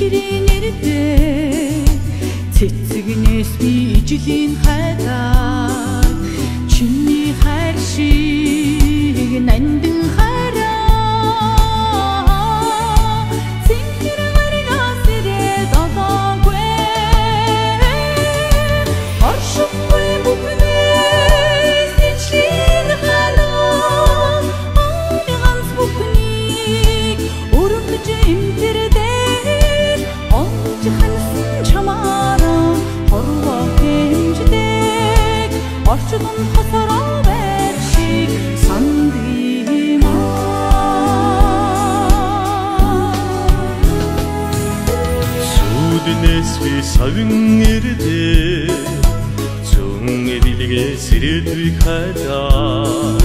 Хэрэнэрдэ цэцэгнээс би ижлийн хайдаа чиний хайр шиг нандин хараа цэнхэр маргаас ирээд олоогүй оршихгүй бүхнээс ижлийн хараа ганц бүхнийг өргөж имтэрдээ олж хансан чамаараа хорвоо хэмждэг орчдон хасараа байх шиг сандимаа Сүднээс би савин ирдээ зүүн эдилгээс ирээдүй хайдаа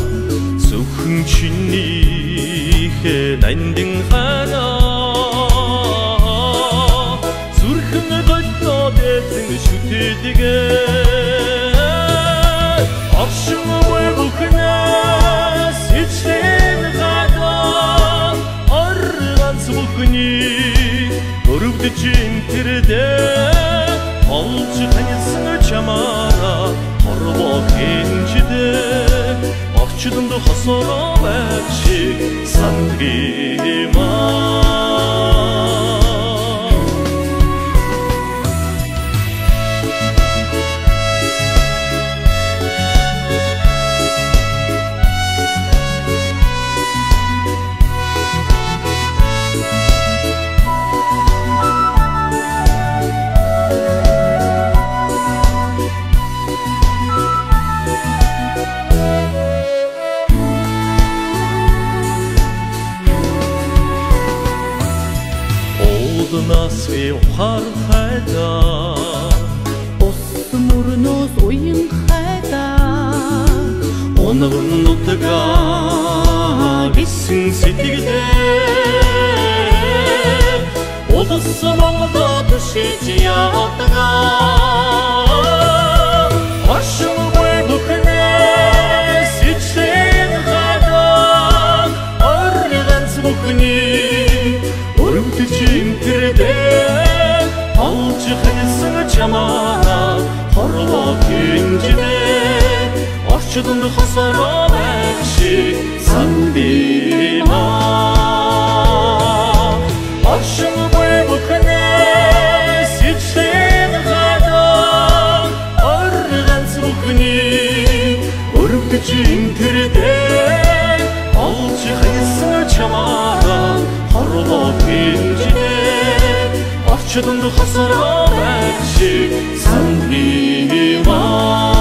зөвхөн чинийхээ нандин хараа зүрхэн голлоод эзэн шүтээдгээ оршингүй бүхнээс ичлийн гадаа ганц бүхний өрөвдөж имтэрдээ олж ханьсан чамаараа хорвоо хэмждэг орчдонд хосороо байх шиг сандгимаа Нас би ухаар хайдаа ус мөрнөөс уян хайдаа оногн нутгаа гисэн сэтгэлээ удас Монголд шиж яатгаа оршингүй бүхнээс ичлийн гадаа ганц бүхний өрөвдөж имтэрдээ олж ханьсан чамаараа хорвоо хэмждэг орчдонд хосороо байх шиг сандимаа оршингүй бүхнээс ичлийн гадаа ганц бүхний өрөвдөж имтэрдээ олж ханьсан чамаараа хорвоо хэмждэг орчдонд хосороо байх шиг сандимаа